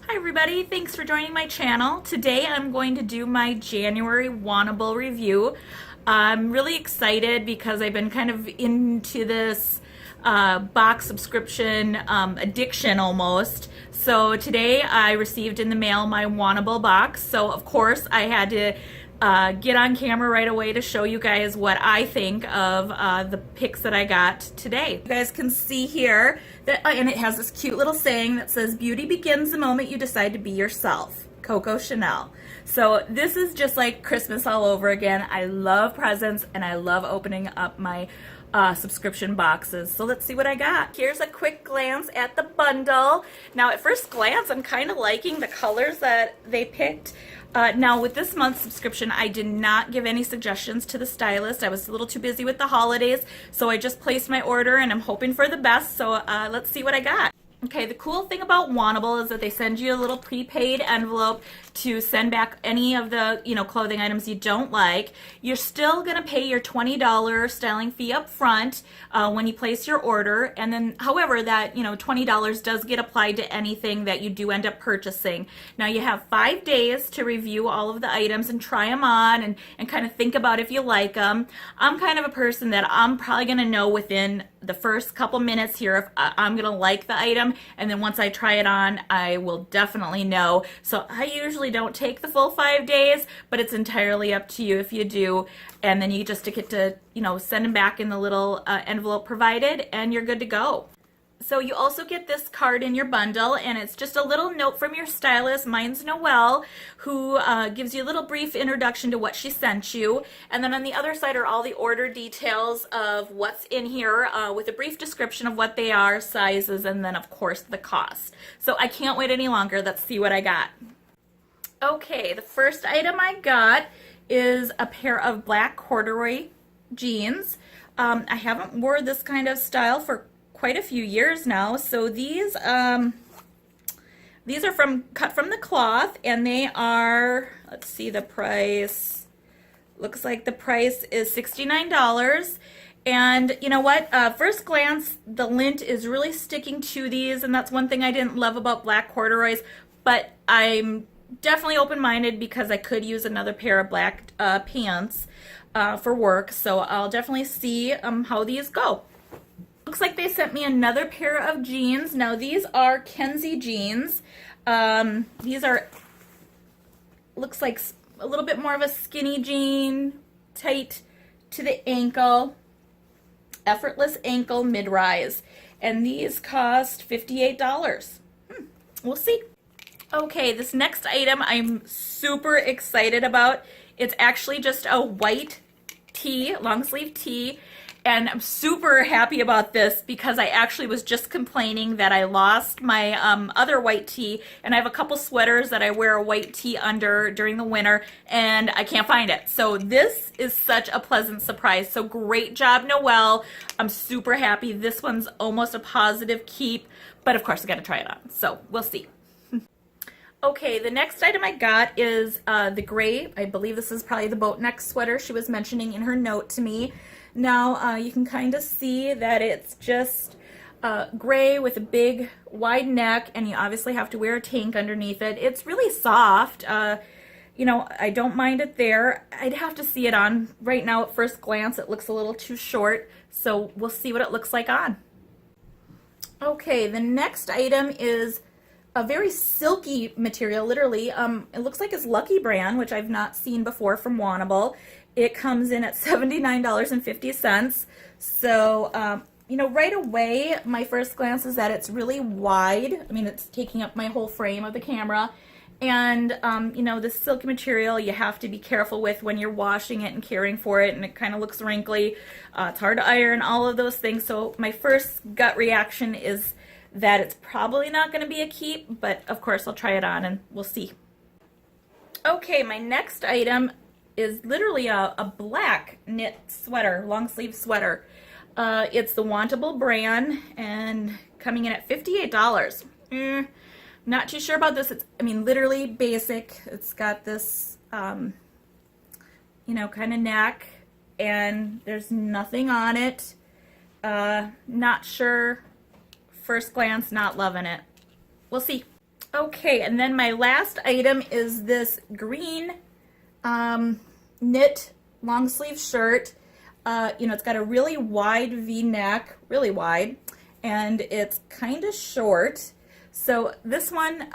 Hi everybody, thanks for joining my channel. Today I'm going to do my January Wantable review. I'm really excited because I've been kind of into this box subscription addiction almost. So today I received in the mail my Wantable box. So of course I had to get on camera right away to show you guys what I think of the picks that I got today. You guys can see here that, and it has this cute little saying that says, "Beauty begins the moment you decide to be yourself." Coco Chanel. So this is just like Christmas all over again. I love presents and I love opening up my subscription boxes. So let's see what I got. Here's a quick glance at the bundle. Now at first glance, I'm kind of liking the colors that they picked. Now with this month's subscription, I did not give any suggestions to the stylist. I was a little too busy with the holidays, so I just placed my order and I'm hoping for the best. So let's see what I got. Okay, the cool thing about Wantable is that they send you a little prepaid envelope to send back any of the, clothing items you don't like. You're still going to pay your $20 styling fee up front when you place your order. And then, however, that, $20 does get applied to anything that you do end up purchasing. Now, you have 5 days to review all of the items and try them on and kind of think about if you like them. I'm kind of a person that I'm probably going to know within the first couple minutes here if I'm going to like the item. And then once I try it on, I will definitely know. So I usually don't take the full 5 days, but it's entirely up to you if you do. And then you just get to, send them back in the little envelope provided and you're good to go. So you also get this card in your bundle, and it's just a little note from your stylist. Mine's Noelle, who gives you a little brief introduction to what she sent you. And then on the other side are all the order details of what's in here with a brief description of what they are, sizes, and then of course the cost. So I can't wait any longer. Let's see what I got. Okay, the first item I got is a pair of black corduroy jeans. I haven't worn this kind of style for quite a few years now. So these are cut from the cloth, and they are, let's see the price. Looks like the price is $69. And you know what? First glance, the lint is really sticking to these, and that's one thing I didn't love about black corduroys, but I'm definitely open-minded because I could use another pair of black pants for work, so I'll definitely see how these go. Looks like they sent me another pair of jeans. Now these are Kenzie jeans. These are, looks like a little bit more of a skinny jean, tight to the ankle, effortless ankle mid-rise. And these cost $58. We'll see. Okay, this next item I'm super excited about. It's actually just a white tee, long sleeve tee. And I'm super happy about this because I actually was just complaining that I lost my other white tee, and I have a couple sweaters that I wear a white tee under during the winter, and I can't find it. So this is such a pleasant surprise. So great job, Noelle. I'm super happy. This one's almost a positive keep, but of course I got to try it on. So we'll see. Okay, the next item I got is the gray. I believe this is probably the boat neck sweater she was mentioning in her note to me. Now you can kind of see that it's just gray with a big wide neck, and you obviously have to wear a tank underneath it. It's really soft. I don't mind it there. I'd have to see it on. Right now at first glance it looks a little too short, so we'll see what it looks like on. Okay, the next item is a very silky material, literally. It looks like it's Lucky Brand, which I've not seen before from Wantable. It comes in at $79.50. So, right away, my first glance is that it's really wide. I mean, it's taking up my whole frame of the camera. And, this silky material you have to be careful with when you're washing it and caring for it, and it kind of looks wrinkly. It's hard to iron, all of those things. So my first gut reaction is that it's probably not going to be a keep, but of course I'll try it on and we'll see. Okay, my next item is literally a black knit sweater, long sleeve sweater. It's the Wantable brand and coming in at $58. Not too sure about this. It's, literally basic. It's got this, kind of neck, and there's nothing on it. Not sure. First glance, not loving it. We'll see. Okay, and then my last item is this green knit long sleeve shirt. It's got a really wide V neck, really wide, and it's kind of short. So this one,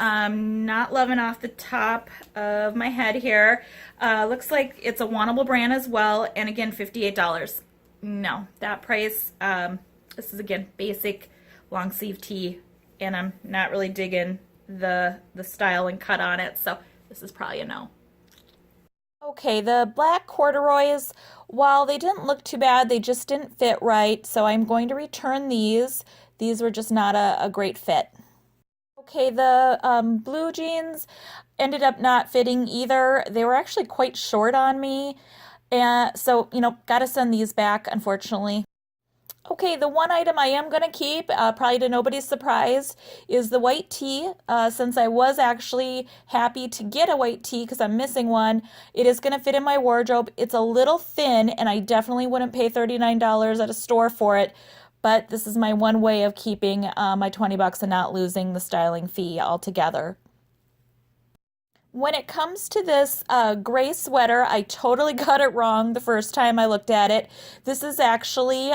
not loving off the top of my head here. Looks like it's a Wantable brand as well, and again, $58. No, that price, this is again, basic long sleeve tee, and I'm not really digging the style and cut on it, so this is probably a no. Okay, the black corduroys, while they didn't look too bad, they just didn't fit right, so I'm going to return these. These were just not a great fit. Okay, the blue jeans ended up not fitting either. They were actually quite short on me, and so, gotta send these back, unfortunately. Okay, the one item I am going to keep, probably to nobody's surprise, is the white tee. Since I was actually happy to get a white tee because I'm missing one, it is going to fit in my wardrobe. It's a little thin, and I definitely wouldn't pay $39 at a store for it, but this is my one way of keeping my 20 bucks and not losing the styling fee altogether. When it comes to this gray sweater, I totally got it wrong the first time I looked at it. This is actually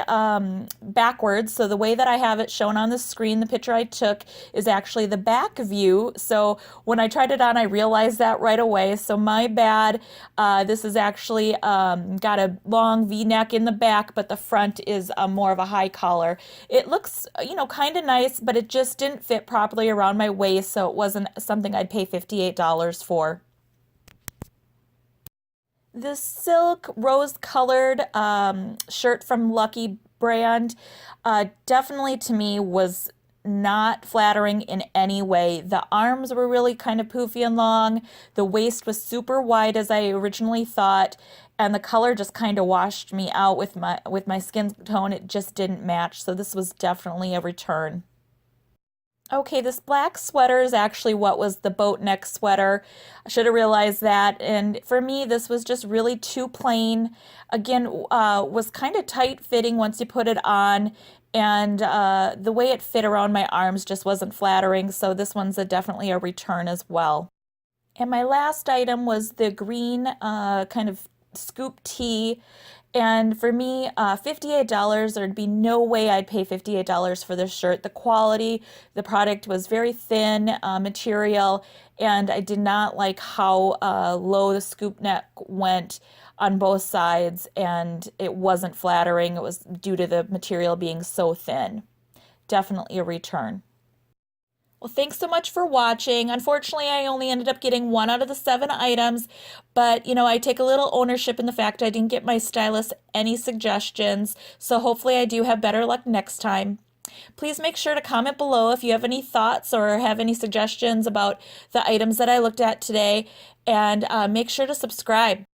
backwards, so the way that I have it shown on the screen, the picture I took, is actually the back view. So when I tried it on, I realized that right away, so my bad. This is actually got a long V-neck in the back, but the front is more of a high collar. It looks, kind of nice, but it just didn't fit properly around my waist, so it wasn't something I'd pay $58 for. This silk rose-colored shirt from Lucky brand definitely to me was not flattering in any way. The arms were really kind of poofy and long. The waist was super wide as I originally thought, and the color just kind of washed me out with my skin tone. It just didn't match. So this was definitely a return. Okay, this black sweater is actually what was the boat neck sweater. I should have realized that. And for me, this was just really too plain. Again, was kind of tight fitting once you put it on. And the way it fit around my arms just wasn't flattering. So this one's definitely a return as well. And my last item was the green kind of scoop tee. And for me, $58, there'd be no way I'd pay $58 for this shirt. The quality, the product was very thin material, and I did not like how low the scoop neck went on both sides, and it wasn't flattering. It was due to the material being so thin. Definitely a return. Well, thanks so much for watching. Unfortunately, I only ended up getting 1 out of the 7 items, but I take a little ownership in the fact I didn't get my stylist any suggestions, so hopefully I do have better luck next time. Please make sure to comment below if you have any thoughts or have any suggestions about the items that I looked at today, and make sure to subscribe.